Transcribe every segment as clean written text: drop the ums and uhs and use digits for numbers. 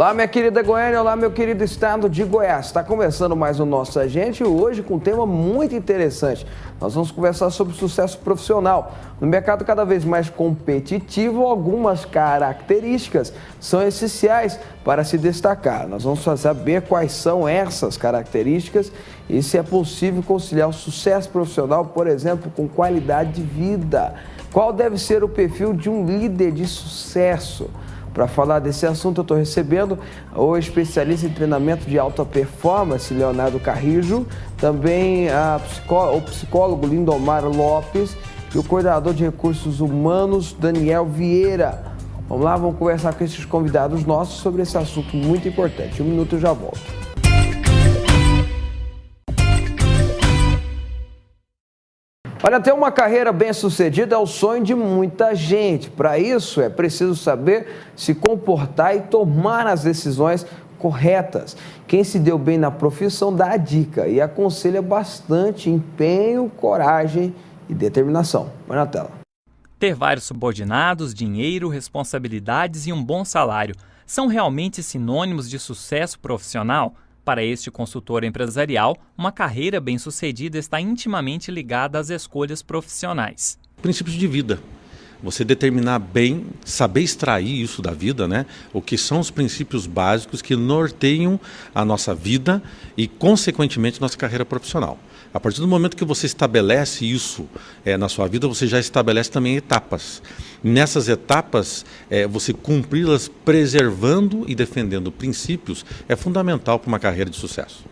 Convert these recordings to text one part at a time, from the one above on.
Olá, minha querida Goiânia, olá, meu querido estado de Goiás. Está começando mais o Nosso Agente hoje com um tema muito interessante. Nós vamos conversar sobre sucesso profissional. No mercado cada vez mais competitivo, algumas características são essenciais para se destacar. Nós vamos saber quais são essas características e se é possível conciliar o sucesso profissional, por exemplo, com qualidade de vida. Qual deve ser o perfil de um líder de sucesso? Para falar desse assunto, eu estou recebendo o especialista em treinamento de alta performance, Leonardo Carrijo, também o psicólogo Lindomar Lopes e o coordenador de recursos humanos, Daniel Vieira. Vamos lá, vamos conversar com esses convidados nossos sobre esse assunto muito importante. Um minuto eu já volto. Olha, ter uma carreira bem-sucedida é o sonho de muita gente. Para isso, é preciso saber se comportar e tomar as decisões corretas. Quem se deu bem na profissão dá a dica e aconselha bastante empenho, coragem e determinação. Vai na tela. Ter vários subordinados, dinheiro, responsabilidades e um bom salário são realmente sinônimos de sucesso profissional? Para este consultor empresarial, uma carreira bem-sucedida está intimamente ligada às escolhas profissionais. Princípios de vida. Você determinar bem, saber extrair isso da vida, né? O que são os princípios básicos que norteiam a nossa vida e, consequentemente, nossa carreira profissional. A partir do momento que você estabelece isso na sua vida, você já estabelece também etapas. Nessas etapas, você cumpri-las preservando e defendendo princípios é fundamental para uma carreira de sucesso.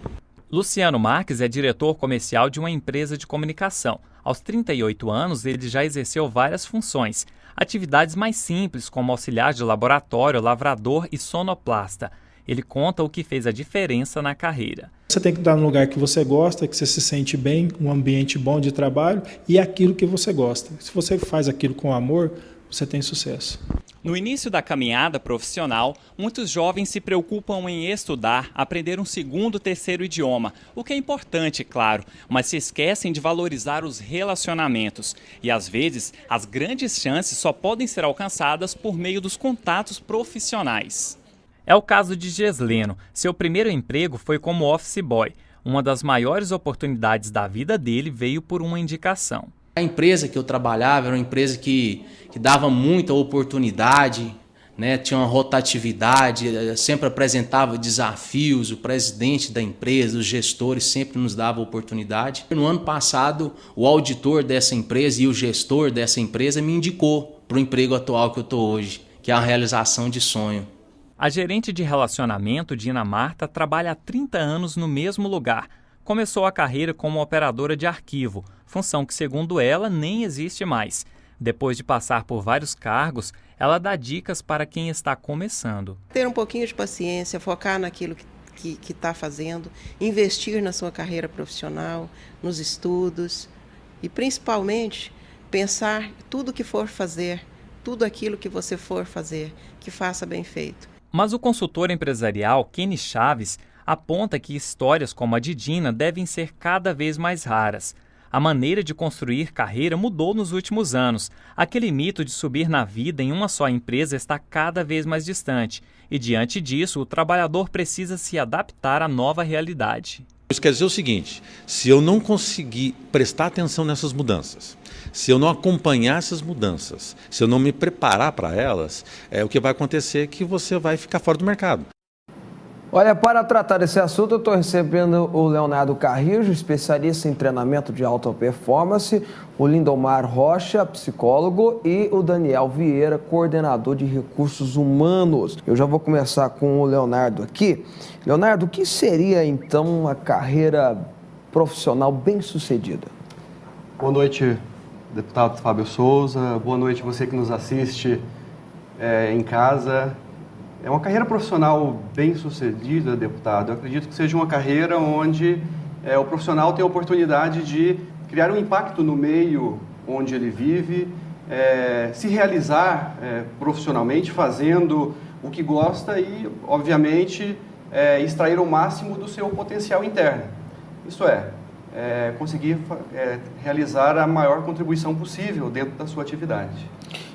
Luciano Marques é diretor comercial de uma empresa de comunicação. Aos 38 anos, ele já exerceu várias funções. Atividades mais simples, como auxiliar de laboratório, lavrador e sonoplasta. Ele conta o que fez a diferença na carreira. Você tem que estar num lugar que você gosta, que você se sente bem, um ambiente bom de trabalho e aquilo que você gosta. Se você faz aquilo com amor, você tem sucesso. No início da caminhada profissional, muitos jovens se preocupam em estudar, aprender um segundo, terceiro idioma, o que é importante, claro, mas se esquecem de valorizar os relacionamentos. E às vezes, as grandes chances só podem ser alcançadas por meio dos contatos profissionais. É o caso de Gesleno. Seu primeiro emprego foi como office boy. Uma das maiores oportunidades da vida dele veio por uma indicação. A empresa que eu trabalhava era uma empresa que dava muita oportunidade, né? Tinha uma rotatividade, sempre apresentava desafios, o presidente da empresa, os gestores sempre nos davam oportunidade. No ano passado, o auditor dessa empresa e o gestor dessa empresa me indicou para o emprego atual que eu estou hoje, que é a realização de sonho. A gerente de relacionamento, Dina Marta, trabalha há 30 anos no mesmo lugar. Começou a carreira como operadora de arquivo, função que, segundo ela, nem existe mais. Depois de passar por vários cargos, ela dá dicas para quem está começando. Ter um pouquinho de paciência, focar naquilo que está fazendo, investir na sua carreira profissional, nos estudos e, principalmente, pensar tudo que for fazer, tudo aquilo que você for fazer, que faça bem feito. Mas o consultor empresarial Kenny Chaves aponta que histórias como a de Dina devem ser cada vez mais raras. A maneira de construir carreira mudou nos últimos anos. Aquele mito de subir na vida em uma só empresa está cada vez mais distante. E diante disso, o trabalhador precisa se adaptar à nova realidade. Isso quer dizer o seguinte: se eu não conseguir prestar atenção nessas mudanças, se eu não acompanhar essas mudanças, se eu não me preparar para elas, o que vai acontecer é que você vai ficar fora do mercado. Olha, para tratar desse assunto, eu estou recebendo o Leonardo Carrijo, especialista em treinamento de alta performance, o Lindomar Rocha, psicólogo, e o Daniel Vieira, coordenador de recursos humanos. Eu já vou começar com o Leonardo aqui. Leonardo, o que seria, então, uma carreira profissional bem-sucedida? Boa noite, deputado Fábio Souza. Boa noite você que nos assiste em casa. É uma carreira profissional bem-sucedida, deputado. Eu acredito que seja uma carreira onde o profissional tem a oportunidade de criar um impacto no meio onde ele vive, se realizar profissionalmente, fazendo o que gosta e, obviamente, extrair o máximo do seu potencial interno. Isso conseguir realizar a maior contribuição possível dentro da sua atividade.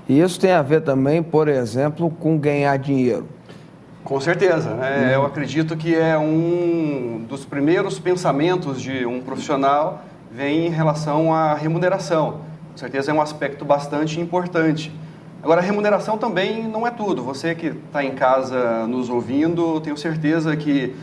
E isso tem a ver também, por exemplo, com ganhar dinheiro. Com certeza. Eu acredito que é um dos primeiros pensamentos de um profissional vem em relação à remuneração. Com certeza é um aspecto bastante importante. Agora, a remuneração também não é tudo. Você que está em casa nos ouvindo, tenho certeza que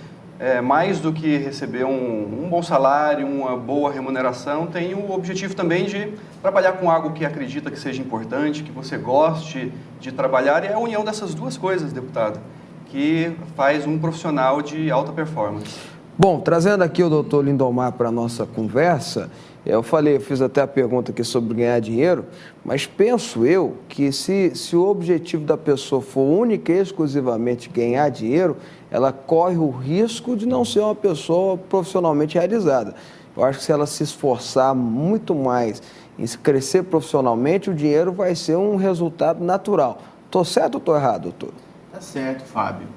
mais do que receber um bom salário, uma boa remuneração, tem o objetivo também de trabalhar com algo que acredita que seja importante, que você goste de trabalhar, e é a união dessas duas coisas, deputado, que faz um profissional de alta performance. Bom, trazendo aqui o doutor Lindomar para a nossa conversa, eu fiz até a pergunta aqui sobre ganhar dinheiro, mas penso eu que se o objetivo da pessoa for única e exclusivamente ganhar dinheiro, ela corre o risco de não ser uma pessoa profissionalmente realizada. Eu acho que se ela se esforçar muito mais em crescer profissionalmente, o dinheiro vai ser um resultado natural. Estou certo ou estou errado, doutor? Tá certo, Fábio.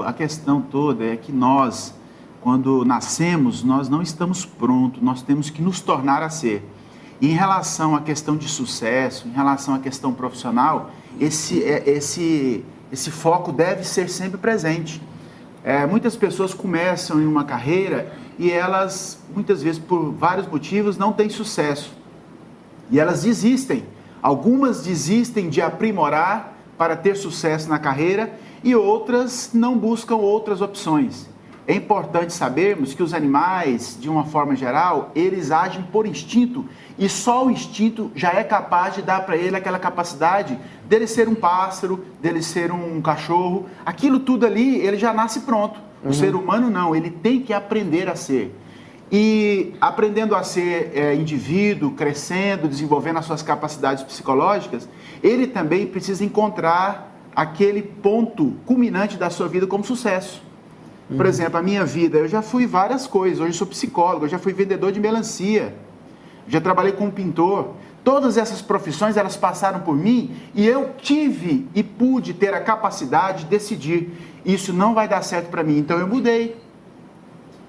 A questão toda é que nós, quando nascemos, nós não estamos prontos, nós temos que nos tornar a ser. E em relação à questão de sucesso, em relação à questão profissional, esse foco deve ser sempre presente. Muitas pessoas começam em uma carreira e elas, muitas vezes, por vários motivos, não têm sucesso. E elas desistem. Algumas desistem de aprimorar para ter sucesso na carreira e outras não buscam outras opções. É importante sabermos que os animais, de uma forma geral, eles agem por instinto e só o instinto já é capaz de dar para ele aquela capacidade dele ser um pássaro, dele ser um cachorro. Aquilo tudo ali, ele já nasce pronto. O ser humano não, ele tem que aprender a ser. E aprendendo a ser indivíduo, crescendo, desenvolvendo as suas capacidades psicológicas, ele também precisa encontrar aquele ponto culminante da sua vida como sucesso. Por exemplo, a minha vida, eu já fui várias coisas. Hoje eu sou psicólogo, eu já fui vendedor de melancia, já trabalhei como pintor. Todas essas profissões, elas passaram por mim e eu tive e pude ter a capacidade de decidir, isso não vai dar certo para mim, então eu mudei.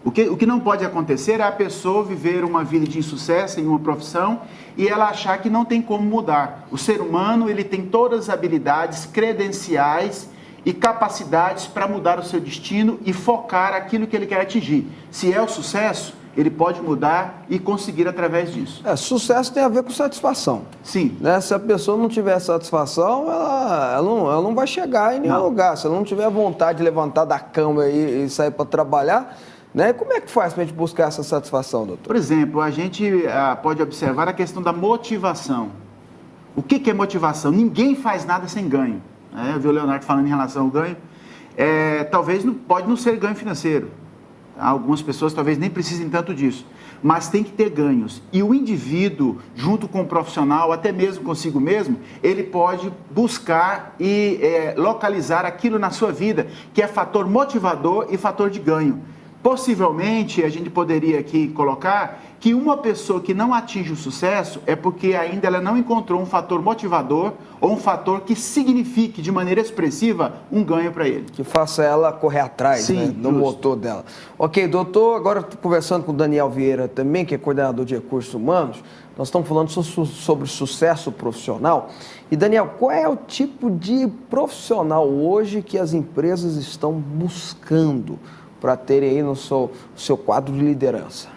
O que não pode acontecer é a pessoa viver uma vida de insucesso em uma profissão e ela achar que não tem como mudar. O ser humano, ele tem todas as habilidades, credenciais e capacidades para mudar o seu destino e focar aquilo que ele quer atingir. Se é o sucesso, ele pode mudar e conseguir através disso. Sucesso tem a ver com satisfação. Sim. Né? Se a pessoa não tiver satisfação, ela não vai chegar em nenhum lugar. Se ela não tiver vontade de levantar da cama e sair para trabalhar, né? Como é que faz para a gente buscar essa satisfação, doutor? Por exemplo, a gente pode observar a questão da motivação. O que é motivação? Ninguém faz nada sem ganho. Eu vi o Leonardo falando em relação ao ganho. Talvez pode não ser ganho financeiro. Algumas pessoas talvez nem precisem tanto disso. Mas tem que ter ganhos. E o indivíduo, junto com o profissional, até mesmo consigo mesmo, ele pode buscar e localizar aquilo na sua vida que é fator motivador e fator de ganho. Possivelmente, a gente poderia aqui colocar que uma pessoa que não atinge o sucesso é porque ainda ela não encontrou um fator motivador ou um fator que signifique de maneira expressiva um ganho para ele. Que faça ela correr atrás, sim, né, do motor dela. Ok, doutor, agora estou conversando com o Daniel Vieira também, que é coordenador de recursos humanos. Nós estamos falando sobre sucesso profissional. E, Daniel, qual é o tipo de profissional hoje que as empresas estão buscando para terem aí no seu quadro de liderança?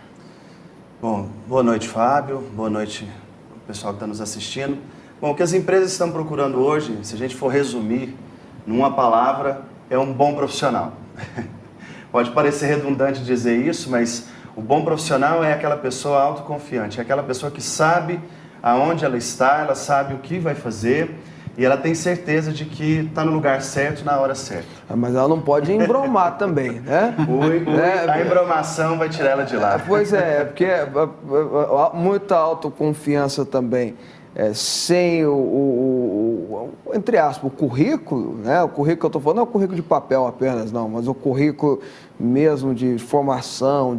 Bom, boa noite, Fábio. Boa noite, o pessoal que está nos assistindo. Bom, o que as empresas estão procurando hoje, se a gente for resumir numa palavra, é um bom profissional. Pode parecer redundante dizer isso, mas o bom profissional é aquela pessoa autoconfiante, é aquela pessoa que sabe aonde ela está, ela sabe o que vai fazer, e ela tem certeza de que está no lugar certo, na hora certa. Mas ela não pode embromar também, né? A embromação vai tirar ela de lá. Pois porque muita autoconfiança também, sem entre aspas, o currículo, né? O currículo que eu estou falando não é o currículo de papel apenas, não, mas o currículo mesmo de formação,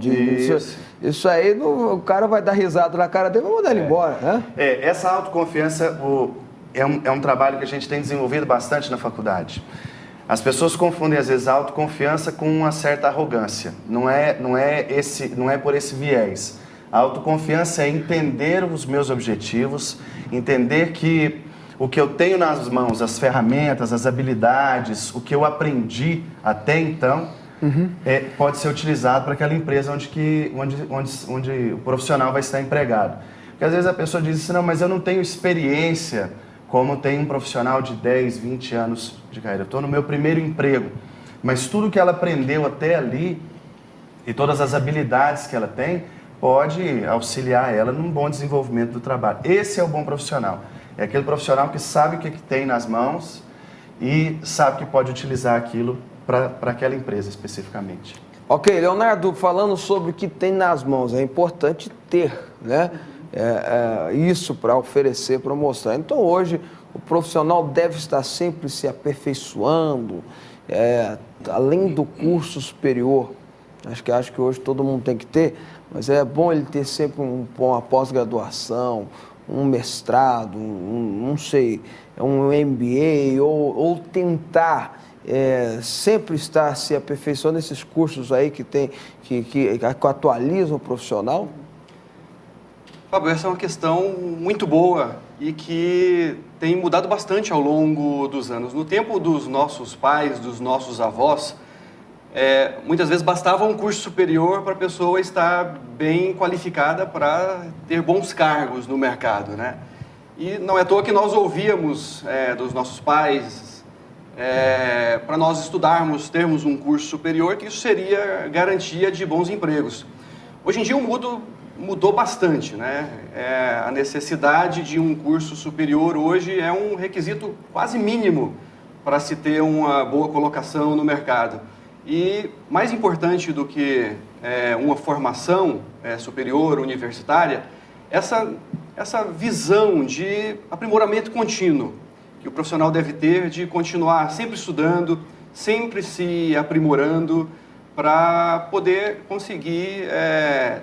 isso aí, o cara vai dar risada na cara dele e vai mandar ele embora, né? Essa autoconfiança é um trabalho que a gente tem desenvolvido bastante na faculdade. As pessoas confundem, às vezes, a autoconfiança com uma certa arrogância. Não é por esse viés. A autoconfiança é entender os meus objetivos, entender que o que eu tenho nas mãos, as ferramentas, as habilidades, o que eu aprendi até então, pode ser utilizado para aquela empresa onde o profissional vai estar empregado. Porque às vezes a pessoa diz assim, não, mas eu não tenho experiência como tem um profissional de 10, 20 anos de carreira. Eu estou no meu primeiro emprego, mas tudo que ela aprendeu até ali e todas as habilidades que ela tem pode auxiliar ela num bom desenvolvimento do trabalho. Esse é o bom profissional. É aquele profissional que sabe o que tem nas mãos e sabe que pode utilizar aquilo para aquela empresa especificamente. Ok, Leonardo, falando sobre o que tem nas mãos, é importante ter, né? Isso para oferecer, para mostrar. Então, hoje, o profissional deve estar sempre se aperfeiçoando, além do curso superior. Acho que hoje todo mundo tem que ter, mas é bom ele ter sempre uma pós-graduação, um mestrado, um MBA, ou tentar sempre estar se aperfeiçoando nesses cursos aí que atualizam o profissional? Fábio, essa é uma questão muito boa e que tem mudado bastante ao longo dos anos. No tempo dos nossos pais, dos nossos avós, muitas vezes bastava um curso superior para a pessoa estar bem qualificada para ter bons cargos no mercado, né? E não é à toa que nós ouvíamos dos nossos pais, para nós estudarmos, termos um curso superior, que isso seria garantia de bons empregos. Hoje em dia o mundo mudou bastante, né? A necessidade de um curso superior hoje é um requisito quase mínimo para se ter uma boa colocação no mercado. E mais importante do que uma formação superior, universitária, essa visão de aprimoramento contínuo que o profissional deve ter, de continuar sempre estudando, sempre se aprimorando, para poder conseguir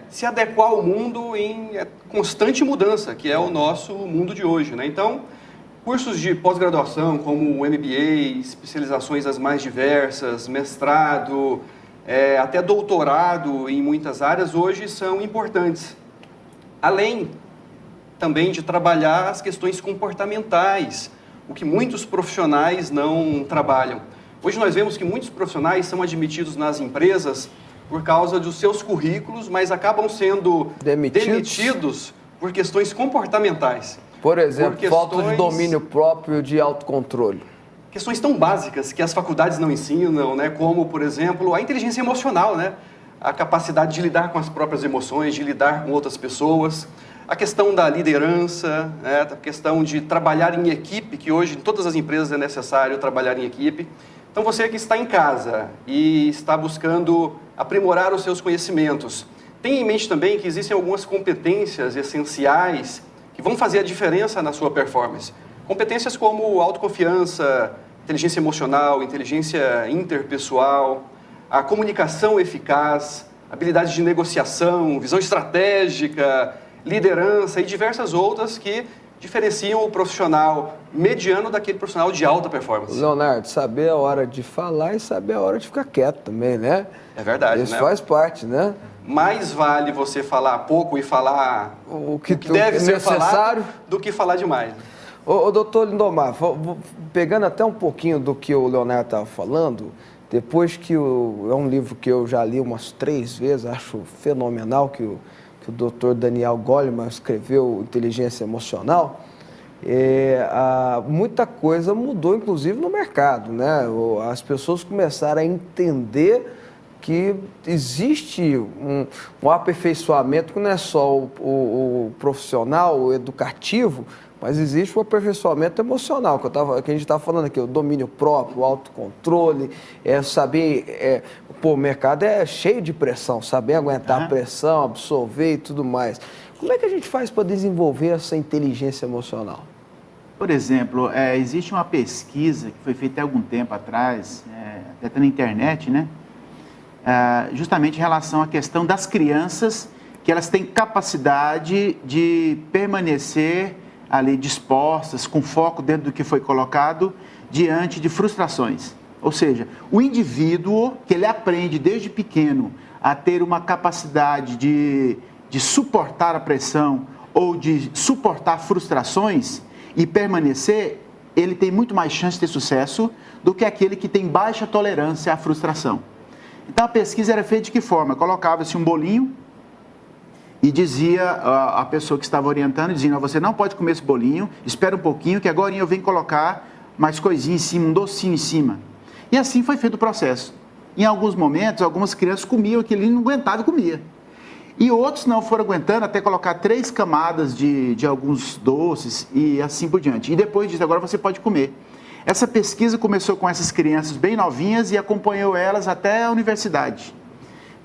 se adequar ao mundo em constante mudança, que é o nosso mundo de hoje, né? Então, cursos de pós-graduação, como o MBA, especializações as mais diversas, mestrado, até doutorado em muitas áreas, hoje são importantes. Além também de trabalhar as questões comportamentais, o que muitos profissionais não trabalham. Hoje nós vemos que muitos profissionais são admitidos nas empresas por causa dos seus currículos, mas acabam sendo demitidos por questões comportamentais. Por exemplo, falta de domínio próprio, de autocontrole. Questões tão básicas que as faculdades não ensinam, né? Como, por exemplo, a inteligência emocional, né? A capacidade de lidar com as próprias emoções, de lidar com outras pessoas. A questão da liderança, né? A questão de trabalhar em equipe, que hoje em todas as empresas é necessário trabalhar em equipe. Então, você que está em casa e está buscando aprimorar os seus conhecimentos, tenha em mente também que existem algumas competências essenciais que vão fazer a diferença na sua performance. Competências como autoconfiança, inteligência emocional, inteligência interpessoal, a comunicação eficaz, habilidade de negociação, visão estratégica, liderança e diversas outras que diferenciam o profissional mediano daquele profissional de alta performance. Leonardo, saber a hora de falar e saber a hora de ficar quieto também, né? É verdade, Isso faz parte, né? Mais vale você falar pouco e falar o que deve ser falado do que falar demais. Ô, doutor Lindomar, pegando até um pouquinho do que o Leonardo estava falando, depois que é um livro que eu já li umas 3 vezes, acho fenomenal, que o doutor Daniel Goleman escreveu, Inteligência Emocional, muita coisa mudou, inclusive, no mercado, né? As pessoas começaram a entender que existe um aperfeiçoamento que não é só o profissional, o educativo, mas existe o aperfeiçoamento emocional, que a gente estava falando aqui, o domínio próprio, o autocontrole, saber... o mercado é cheio de pressão, saber aguentar a pressão, absorver e tudo mais. Como é que a gente faz para desenvolver essa inteligência emocional? Por exemplo, existe uma pesquisa que foi feita há algum tempo atrás, até tá na internet, né? Justamente em relação à questão das crianças, que elas têm capacidade de permanecer ali dispostas, com foco dentro do que foi colocado, diante de frustrações. Ou seja, o indivíduo que ele aprende desde pequeno a ter uma capacidade de suportar a pressão ou de suportar frustrações, e permanecer, ele tem muito mais chance de ter sucesso do que aquele que tem baixa tolerância à frustração. Então a pesquisa era feita de que forma? Colocava-se um bolinho e dizia a pessoa que estava orientando, dizendo, você não pode comer esse bolinho, espera um pouquinho que agora eu venho colocar mais coisinha em cima, um docinho em cima. E assim foi feito o processo. Em alguns momentos, algumas crianças comiam aquilo e não aguentavam e comia. E outros não foram aguentando até colocar 3 camadas de alguns doces e assim por diante. E depois disso, agora você pode comer. Essa pesquisa começou com essas crianças bem novinhas e acompanhou elas até a universidade.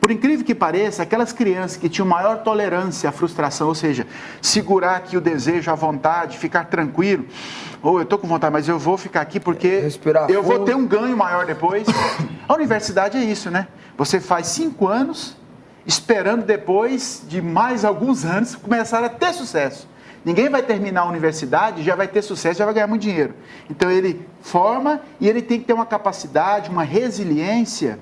Por incrível que pareça, aquelas crianças que tinham maior tolerância à frustração, ou seja, segurar aqui o desejo, a vontade, ficar tranquilo, ou eu estou com vontade, mas eu vou ficar aqui porque eu vou ter um ganho maior depois. A universidade é isso, né? Você faz 5 anos, esperando depois de mais alguns anos começar a ter sucesso. Ninguém vai terminar a universidade, já vai ter sucesso, já vai ganhar muito dinheiro. Então ele forma e ele tem que ter uma capacidade, uma resiliência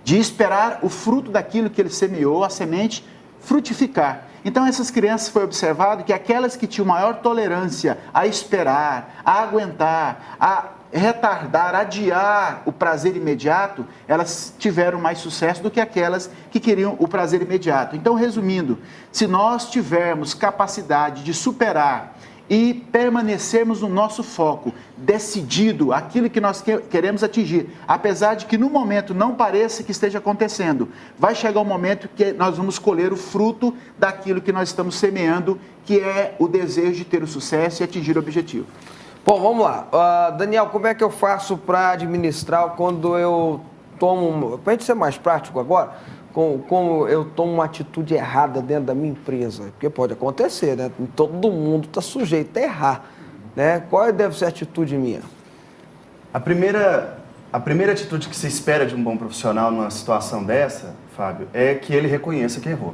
de esperar o fruto daquilo que ele semeou, a semente, frutificar. Então essas crianças foi observado que aquelas que tinham maior tolerância a esperar, a aguentar, a retardar, adiar o prazer imediato, elas tiveram mais sucesso do que aquelas que queriam o prazer imediato. Então, resumindo, se nós tivermos capacidade de superar e permanecermos no nosso foco, decidido, aquilo que nós queremos atingir, apesar de que no momento não pareça que esteja acontecendo, vai chegar um momento que nós vamos colher o fruto daquilo que nós estamos semeando, que é o desejo de ter o sucesso e atingir o objetivo. Bom, vamos lá. Daniel, como é que eu faço para administrar quando eu tomo... Para a gente ser mais prático agora, como eu tomo uma atitude errada dentro da minha empresa? Porque pode acontecer, né? Todo mundo está sujeito a errar, né? Qual deve ser a atitude minha? A primeira atitude que se espera de um bom profissional numa situação dessa, Fábio, é que ele reconheça que errou.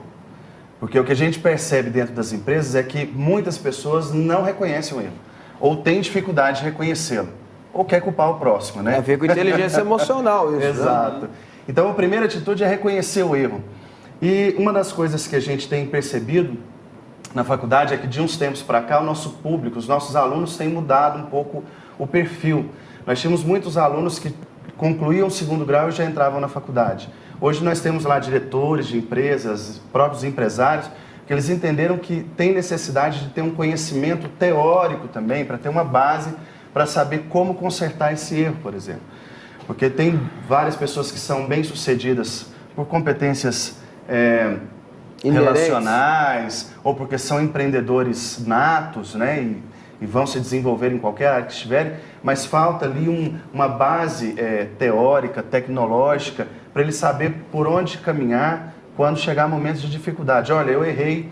Porque o que a gente percebe dentro das empresas é que muitas pessoas não reconhecem o erro, ou têm dificuldade de reconhecê-lo, ou quer culpar o próximo, né? Tem a ver com inteligência emocional isso. Exato. Né? Então, a primeira atitude é reconhecer o erro. E uma das coisas que a gente tem percebido na faculdade é que de uns tempos para cá, o nosso público, os nossos alunos têm mudado um pouco o perfil. Nós tínhamos muitos alunos que concluíam o 2º grau e já entravam na faculdade. Hoje nós temos lá diretores de empresas, próprios empresários, que eles entenderam que tem necessidade de ter um conhecimento teórico também, para ter uma base para saber como consertar esse erro, por exemplo. Porque tem várias pessoas que são bem-sucedidas por competências relacionais, ou porque são empreendedores natos, né, e vão se desenvolver em qualquer área que estiverem, mas falta ali uma base teórica, tecnológica, para ele saber por onde caminhar quando chegar momentos de dificuldade. Olha, eu errei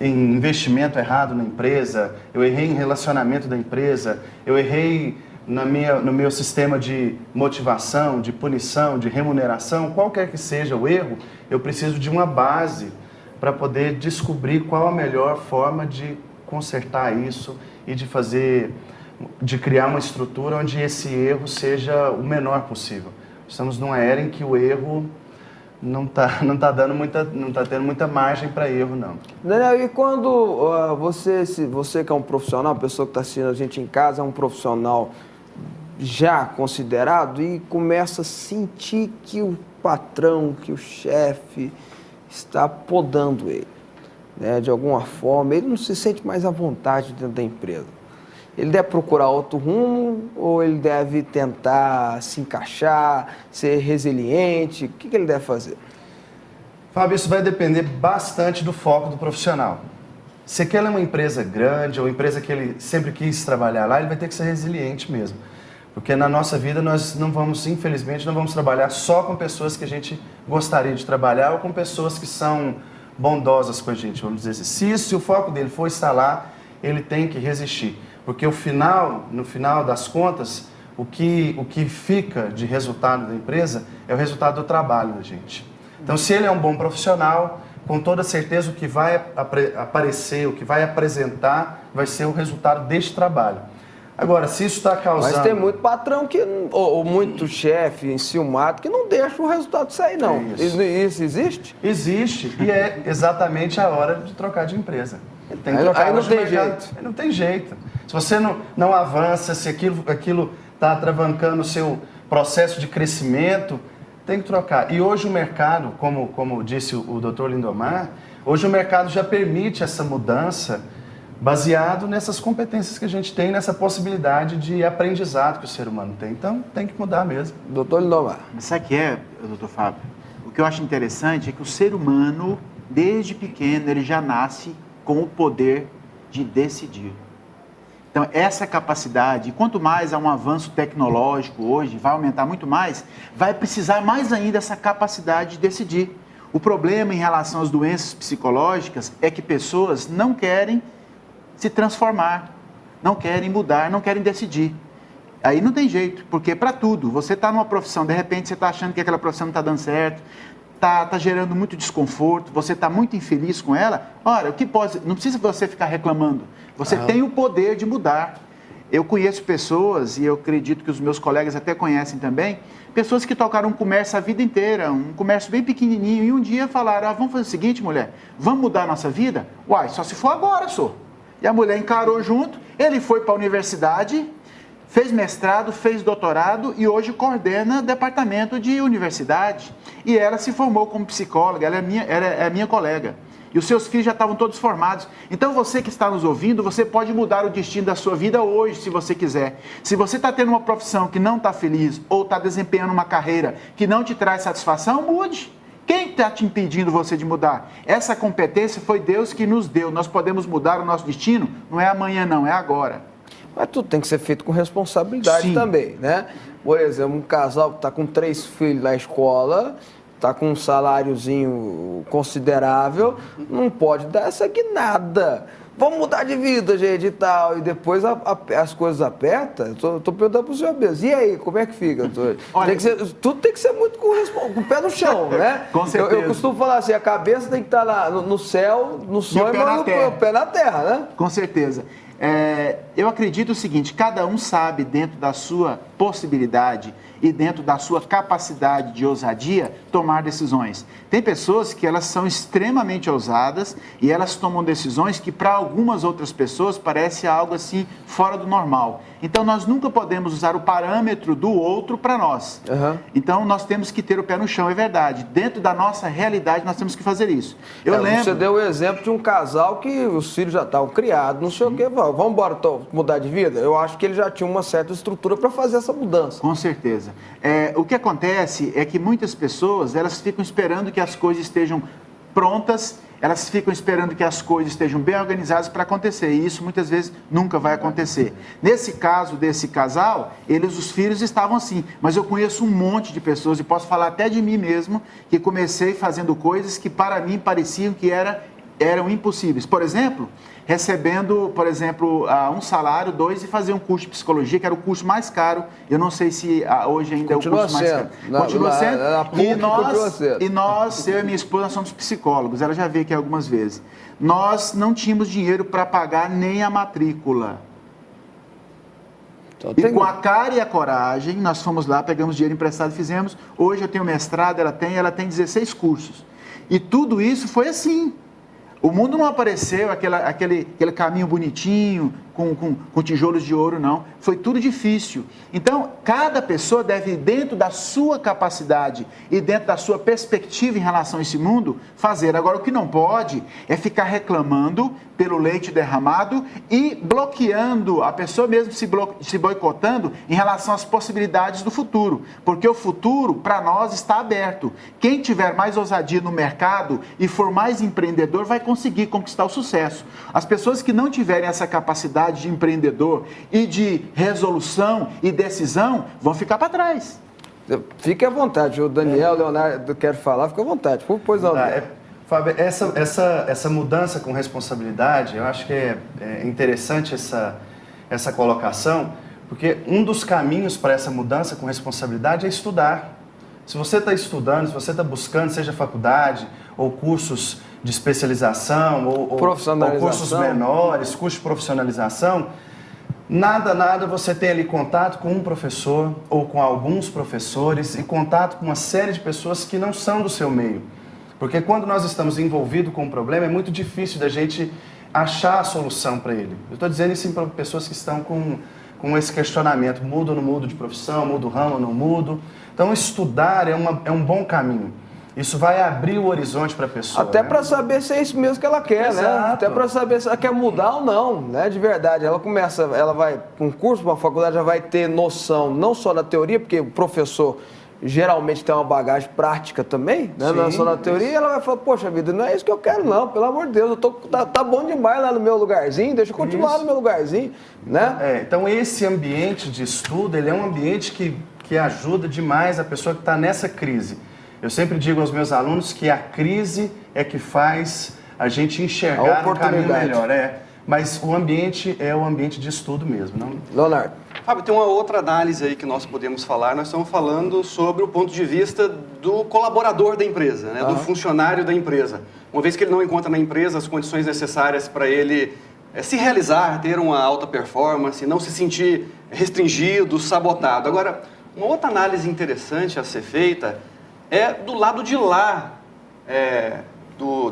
em investimento errado na empresa, eu errei em relacionamento da empresa, eu errei no meu sistema de motivação, de punição, de remuneração, qualquer que seja o erro, eu preciso de uma base para poder descobrir qual a melhor forma de consertar isso e de criar uma estrutura onde esse erro seja o menor possível. Estamos numa era em que o erro não tá tendo muita margem para erro, não. Daniel, e quando você que é um profissional, a pessoa que está assistindo a gente em casa é um profissional já considerado e começa a sentir que o patrão, que o chefe está podando ele, né? De alguma forma, ele não se sente mais à vontade dentro da empresa. Ele deve procurar outro rumo ou ele deve tentar se encaixar, ser resiliente? O que ele deve fazer? Fábio, isso vai depender bastante do foco do profissional. Se aquela é uma empresa grande ou empresa que ele sempre quis trabalhar lá, ele vai ter que ser resiliente mesmo. Porque na nossa vida nós não vamos, infelizmente, não vamos trabalhar só com pessoas que a gente gostaria de trabalhar ou com pessoas que são bondosas com a gente, vamos dizer assim. Se o foco dele for estar lá, ele tem que resistir. Porque no final das contas, o que fica de resultado da empresa é o resultado do trabalho da gente. Então, se ele é um bom profissional, com toda certeza o que vai aparecer, o que vai apresentar, vai ser o resultado deste trabalho. Agora, se isso está causando... Mas tem muito patrão ou muito chefe enciumado que não deixa o resultado sair, não. Isso existe? Existe, e é exatamente a hora de trocar de empresa. Ele tem que trocar aí não tem jeito. Não tem jeito. Se você não avança, se aquilo está atravancando o seu processo de crescimento, tem que trocar. E hoje o mercado, como disse o Dr. Lindomar, hoje o mercado já permite essa mudança baseado nessas competências que a gente tem, nessa possibilidade de aprendizado que o ser humano tem. Então, tem que mudar mesmo. Dr. Lindomar. Sabe o que é, doutor Fábio? O que eu acho interessante é que o ser humano, desde pequeno, ele já nasce com o poder de decidir. Então, essa capacidade, quanto mais há um avanço tecnológico hoje, vai aumentar muito mais, vai precisar mais ainda essa capacidade de decidir. O problema em relação às doenças psicológicas é que pessoas não querem se transformar, não querem mudar, não querem decidir. Aí não tem jeito, porque para tudo, você está numa profissão, de repente você está achando que aquela profissão não está dando certo, está gerando muito desconforto, você está muito infeliz com ela, olha, o que pode, não precisa você ficar reclamando, você tem o poder de mudar. Eu conheço pessoas, e eu acredito que os meus colegas até conhecem também, pessoas que tocaram um comércio a vida inteira, um comércio bem pequenininho, e um dia falaram, vamos fazer o seguinte, mulher, vamos mudar a nossa vida? Uai, só se for agora, só. E a mulher encarou junto, ele foi para a universidade, fez mestrado, fez doutorado e hoje coordena departamento de universidade. E ela se formou como psicóloga, ela é minha colega. E os seus filhos já estavam todos formados. Então você que está nos ouvindo, você pode mudar o destino da sua vida hoje, se você quiser. Se você está tendo uma profissão que não está feliz ou está desempenhando uma carreira que não te traz satisfação, mude. Quem está te impedindo você de mudar? Essa competência foi Deus que nos deu. Nós podemos mudar o nosso destino, não é amanhã não, é agora. Mas tudo tem que ser feito com responsabilidade também, né? Por exemplo, um casal que está com 3 filhos na escola, está com um saláriozinho considerável, não pode dar essa guinada. Vamos mudar de vida, gente, e tal. E depois as coisas apertam. Estou perguntando para o senhor mesmo. E aí, como é que fica? Olha, tudo tem que ser muito com o pé no chão, né? Com certeza. Eu costumo falar assim, a cabeça tem que estar no céu, no sonho, mas o pé na terra, né? Com certeza. Eu acredito o seguinte, cada um sabe dentro da sua possibilidade e dentro da sua capacidade de ousadia tomar decisões. Tem pessoas que elas são extremamente ousadas e elas tomam decisões que para algumas outras pessoas parece algo assim fora do normal. Então nós nunca podemos usar o parâmetro do outro para nós. Então nós temos que ter o pé no chão, é verdade. Dentro da nossa realidade nós temos que fazer isso. Eu lembro... Você deu o exemplo de um casal que os filhos já estavam criados, não sei o quê. Vamos embora mudar de vida? Eu acho que ele já tinha uma certa estrutura para fazer essa mudança. Com certeza. O que acontece é que muitas pessoas, elas ficam esperando que as coisas estejam prontas, elas ficam esperando que as coisas estejam bem organizadas para acontecer, e isso muitas vezes nunca vai acontecer. Nesse caso desse casal, os filhos estavam assim, mas eu conheço um monte de pessoas, e posso falar até de mim mesmo, que comecei fazendo coisas que para mim pareciam que eram impossíveis. Por exemplo, recebendo, um salário, 2, e fazer um curso de psicologia, que era o curso mais caro. Eu não sei se hoje ainda continua é o curso mais caro. Continua sendo. E nós, eu e minha esposa, nós somos psicólogos. Ela já veio aqui algumas vezes. Nós não tínhamos dinheiro para pagar nem a matrícula. Então, e com a cara e a coragem, nós fomos lá, pegamos dinheiro emprestado e fizemos. Hoje eu tenho mestrado, ela tem 16 cursos. E tudo isso foi assim. O mundo não apareceu aquele caminho bonitinho, com tijolos de ouro, não. Foi tudo difícil. Então, cada pessoa deve, dentro da sua capacidade e dentro da sua perspectiva em relação a esse mundo, fazer. Agora, o que não pode é ficar reclamando pelo leite derramado e bloqueando, a pessoa mesmo se boicotando em relação às possibilidades do futuro. Porque o futuro, para nós, está aberto. Quem tiver mais ousadia no mercado e for mais empreendedor, vai conseguir conquistar o sucesso. As pessoas que não tiverem essa capacidade de empreendedor e de resolução e decisão vão ficar para trás. Fique à vontade, o Daniel, Leonardo, quero falar, fica à vontade. Pois não. Fábio, essa mudança com responsabilidade, eu acho que é interessante essa colocação, porque um dos caminhos para essa mudança com responsabilidade é estudar. Se você está estudando, se você está buscando, seja faculdade ou cursos de especialização ou cursos menores, curso de profissionalização, nada você tem ali contato com um professor ou com alguns professores e contato com uma série de pessoas que não são do seu meio. Porque quando nós estamos envolvidos com um problema, é muito difícil da gente achar a solução para ele. Eu estou dizendo isso para pessoas que estão com esse questionamento, mudo ou não mudo de profissão, mudo o ramo ou não mudo. Então, estudar é um bom caminho. Isso vai abrir o horizonte para a pessoa. Até né? para saber se é isso mesmo que ela quer, Exato. né? Até para saber se ela quer mudar ou não, né? De verdade. Ela vai com um curso, uma faculdade, já vai ter noção não só da teoria, porque o professor geralmente tem uma bagagem prática também, né? Não é só na teoria, e ela vai falar, poxa vida, não é isso que eu quero não, pelo amor de Deus, tá bom demais lá no meu lugarzinho, deixa eu continuar no meu lugarzinho, né? Então esse ambiente de estudo, ele é um ambiente que ajuda demais a pessoa que está nessa crise. Eu sempre digo aos meus alunos que a crise é que faz a gente enxergar um caminho melhor. Mas o ambiente é o ambiente de estudo mesmo. Não? Leonardo. Fábio, tem uma outra análise aí que nós podemos falar. Nós estamos falando sobre o ponto de vista do colaborador da empresa, né? Do funcionário da empresa. Uma vez que ele não encontra na empresa as condições necessárias para ele se realizar, ter uma alta performance, não se sentir restringido, sabotado. Agora, uma outra análise interessante a ser feita é do lado de lá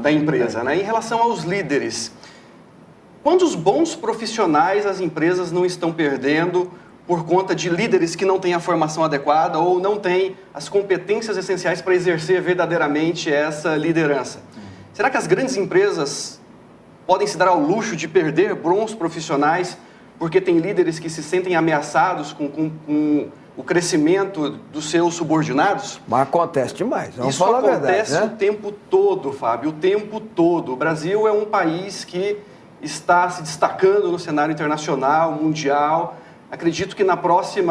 da empresa, né? Em relação aos líderes. Quantos bons profissionais as empresas não estão perdendo por conta de líderes que não têm a formação adequada ou não têm as competências essenciais para exercer verdadeiramente essa liderança? Será que as grandes empresas podem se dar ao luxo de perder bons profissionais porque tem líderes que se sentem ameaçados com o crescimento dos seus subordinados? Mas acontece demais, vamos Isso falar a verdade, acontece né? o tempo todo, Fábio, o tempo todo. O Brasil é um país que está se destacando no cenário internacional, mundial. Acredito que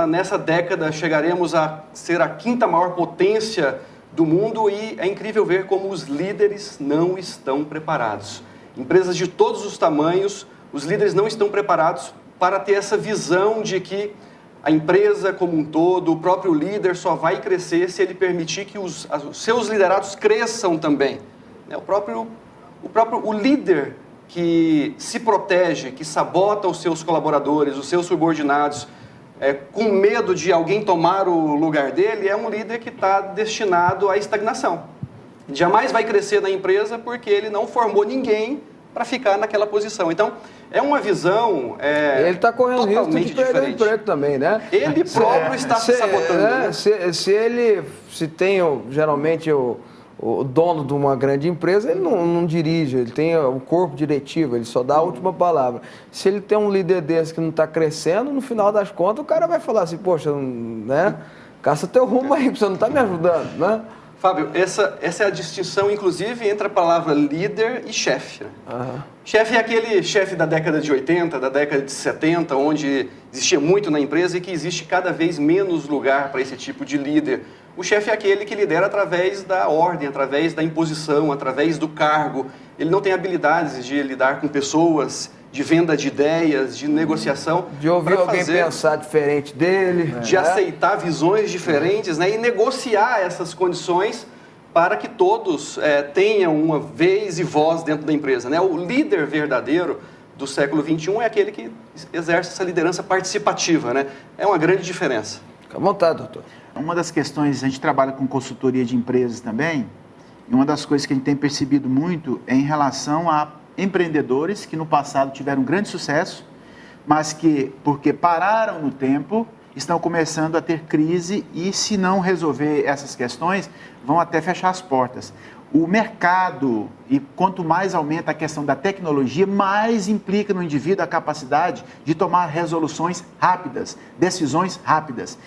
nessa década, chegaremos a ser a 5ª maior potência do mundo e é incrível ver como os líderes não estão preparados. Empresas de todos os tamanhos, os líderes não estão preparados para ter essa visão de que a empresa como um todo, o próprio líder só vai crescer se ele permitir que os seus liderados cresçam também. O líder que se protege, que sabota os seus colaboradores, os seus subordinados, com medo de alguém tomar o lugar dele, é um líder que está destinado à estagnação. Jamais vai crescer na empresa porque ele não formou ninguém para ficar naquela posição. Então, é uma visão ele está correndo risco de perder o emprego também, né? Ele próprio está se sabotando. Né? Se tem geralmente o dono de uma grande empresa, ele não dirige, ele tem o corpo diretivo, ele só dá a última palavra. Se ele tem um líder desse que não está crescendo, no final das contas, o cara vai falar assim, poxa, né? Caça teu rumo aí, você não está me ajudando, né? Fábio, essa é a distinção, inclusive, entre a palavra líder e chefe. Chefe é aquele chefe da década de 80, da década de 70, onde existia muito na empresa e que existe cada vez menos lugar para esse tipo de líder. O chefe é aquele que lidera através da ordem, através da imposição, através do cargo. Ele não tem habilidades de lidar com pessoas, de venda de ideias, de negociação. De ouvir alguém pensar diferente dele. De aceitar visões diferentes, né? E negociar essas condições para que todos tenham uma vez e voz dentro da empresa, né? O líder verdadeiro do século XXI é aquele que exerce essa liderança participativa, né? É uma grande diferença. Fica à vontade, doutor. Uma das questões, a gente trabalha com consultoria de empresas também, e uma das coisas que a gente tem percebido muito é em relação a empreendedores que no passado tiveram grande sucesso, mas que, porque pararam no tempo, estão começando a ter crise e, se não resolver essas questões, vão até fechar as portas. O mercado, e quanto mais aumenta a questão da tecnologia, mais implica no indivíduo a capacidade de tomar resoluções rápidas, decisões rápidas.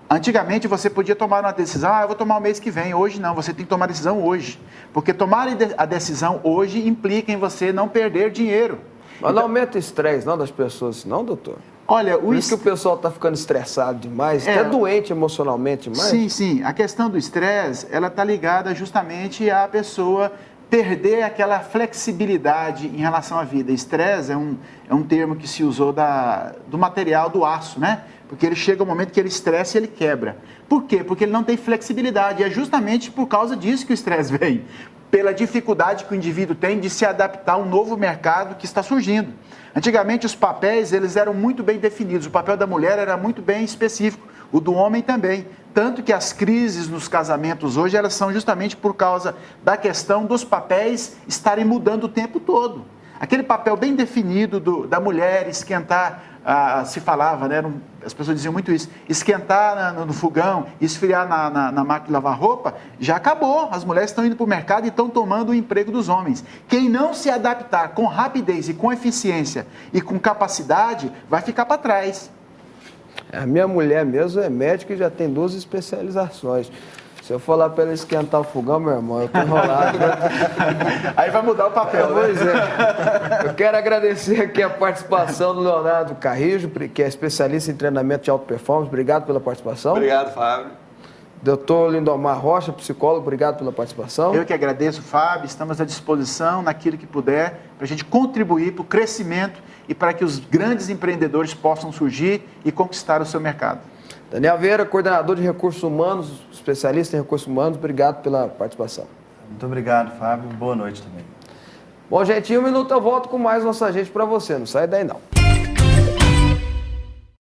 Antigamente você podia tomar uma decisão, eu vou tomar o mês que vem. Hoje não, você tem que tomar a decisão hoje. Porque tomar a decisão hoje implica em você não perder dinheiro. Mas não aumenta o estresse das pessoas, não, doutor? Olha, Por isso que o pessoal está ficando estressado demais, até doente emocionalmente demais. Sim, sim. A questão do estresse, ela está ligada justamente à pessoa perder aquela flexibilidade em relação à vida. Estresse é um termo que se usou do material do aço, né? Porque ele chega um momento que ele estressa e ele quebra. Por quê? Porque ele não tem flexibilidade. E é justamente por causa disso que o estresse vem. Pela dificuldade que o indivíduo tem de se adaptar a um novo mercado que está surgindo. Antigamente os papéis eles eram muito bem definidos. O papel da mulher era muito bem específico. O do homem também. Tanto que as crises nos casamentos hoje elas são justamente por causa da questão dos papéis estarem mudando o tempo todo. aquele papel bem definido da mulher esquentar, se falava, né? As pessoas diziam muito isso, esquentar no fogão, esfriar na máquina de lavar roupa, já acabou. As mulheres estão indo para o mercado e estão tomando o emprego dos homens. Quem não se adaptar com rapidez e com eficiência e com capacidade, vai ficar para trás. A minha mulher mesmo é médica e já tem 2 especializações. Se eu falar para ela esquentar o fogão, meu irmão, eu tô enrolado. Aí vai mudar o papel, né? Pois é. Eu quero agradecer aqui a participação do Leonardo Carrijo, que é especialista em treinamento de alta performance. Obrigado pela participação. Obrigado, Fábio. Doutor Lindomar Rocha, psicólogo, obrigado pela participação. Eu que agradeço, Fábio. Estamos à disposição naquilo que puder para a gente contribuir para o crescimento e para que os grandes empreendedores possam surgir e conquistar o seu mercado. Daniel Vieira, coordenador de recursos humanos, especialista em recursos humanos, obrigado pela participação. Muito obrigado, Fábio. Boa noite também. Bom, gente, em 1 minuto eu volto com mais Nossa Gente para você. Não sai daí, não.